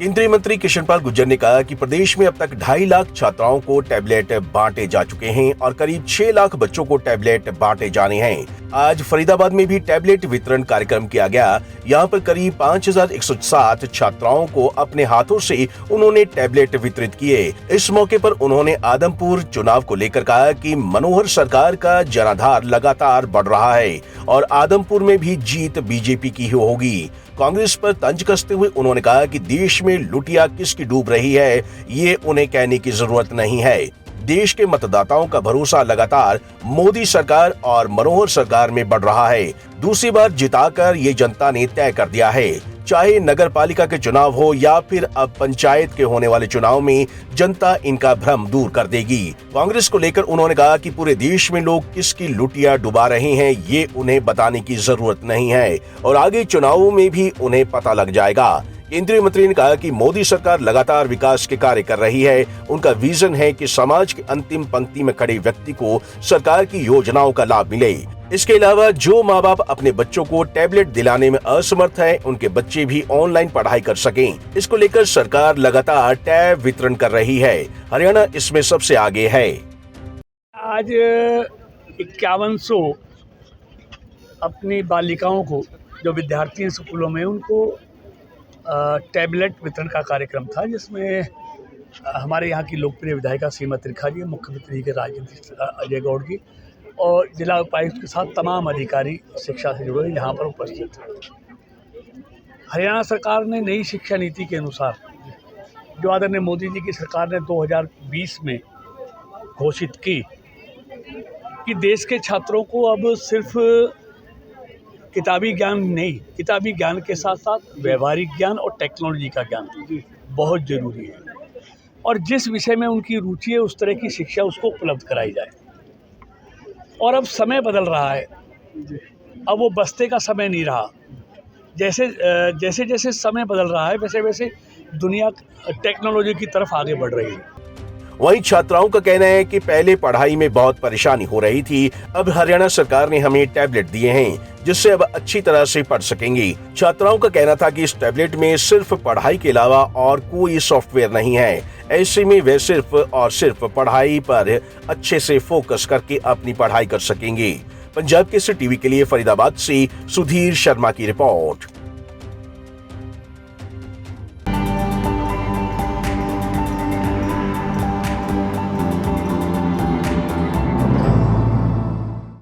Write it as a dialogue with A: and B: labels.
A: केंद्रीय मंत्री कृष्णपाल गुर्जर ने कहा कि प्रदेश में अब तक 2.5 लाख छात्राओं को टैबलेट बांटे जा चुके हैं और करीब 6 लाख बच्चों को टैबलेट बांटे जाने हैं। आज फरीदाबाद में भी टैबलेट वितरण कार्यक्रम किया गया। यहां पर करीब 5107 छात्राओं को अपने हाथों से उन्होंने टैबलेट वितरित किए। इस मौके पर उन्होंने आदमपुर चुनाव को लेकर कहा कि मनोहर सरकार का जनाधार लगातार बढ़ रहा है और आदमपुर में भी जीत बीजेपी की ही होगी। कांग्रेस पर तंज कसते हुए उन्होंने कहा कि देश में लुटिया किसकी डूब रही है, ये उन्हें कहने की जरूरत नहीं है। देश के मतदाताओं का भरोसा लगातार मोदी सरकार और मनोहर सरकार में बढ़ रहा है। दूसरी बार जिताकर ये जनता ने तय कर दिया है। चाहे नगर पालिका के चुनाव हो या फिर अब पंचायत के होने वाले चुनाव में, जनता इनका भ्रम दूर कर देगी। कांग्रेस को लेकर उन्होंने कहा कि पूरे देश में लोग किसकी लुटिया डुबा रहे हैं, ये उन्हें बताने की जरूरत नहीं है और आगे चुनावों में भी उन्हें पता लग जाएगा। केंद्रीय मंत्री ने कहा कि मोदी सरकार लगातार विकास के कार्य कर रही है। उनका विजन है कि समाज की अंतिम पंक्ति में खड़े व्यक्ति को सरकार की योजनाओं का लाभ मिले। इसके अलावा जो माँ बाप अपने बच्चों को टैबलेट दिलाने में असमर्थ हैं, उनके बच्चे भी ऑनलाइन पढ़ाई कर सकें। इसको लेकर सरकार लगातार टैब वितरण कर रही है। हरियाणा इसमें सबसे आगे है।
B: आज 5100 अपनी बालिकाओं को, जो विद्यार्थी स्कूलों में, उनको टैबलेट वितरण का कार्यक्रम था, जिसमें हमारे यहाँ की लोकप्रिय विधायिका सीमा त्रिखा जी, मुख्यमंत्री के राजनीतिक अजय गौड़ जी और जिला उपायुक्त के साथ तमाम अधिकारी शिक्षा से जुड़े यहाँ पर उपस्थित थे। हरियाणा सरकार ने नई शिक्षा नीति के अनुसार, जो आदरणीय मोदी जी की सरकार ने 2020 में घोषित की कि देश के छात्रों को अब सिर्फ किताबी ज्ञान नहीं, किताबी ज्ञान के साथ साथ व्यवहारिक ज्ञान और टेक्नोलॉजी का ज्ञान बहुत ज़रूरी है और जिस विषय में उनकी रुचि है उस तरह की शिक्षा उसको उपलब्ध कराई जाए। और अब समय बदल रहा है, अब वो बस्ते का समय नहीं रहा। जैसे जैसे समय बदल रहा है वैसे वैसे दुनिया टेक्नोलॉजी की तरफ आगे बढ़ रही है।
A: वहीं छात्राओं का कहना है कि पहले पढ़ाई में बहुत परेशानी हो रही थी, अब हरियाणा सरकार ने हमें टैबलेट दिए हैं जिससे अब अच्छी तरह से पढ़ सकेंगी। छात्राओं का कहना था कि इस टैबलेट में सिर्फ पढ़ाई के अलावा और कोई सॉफ्टवेयर नहीं है। ऐसे में वे सिर्फ और सिर्फ पढ़ाई पर अच्छे से फोकस करके अपनी पढ़ाई कर सकेंगे। पंजाब केसरी टीवी के लिए फरीदाबाद से सुधीर शर्मा की रिपोर्ट।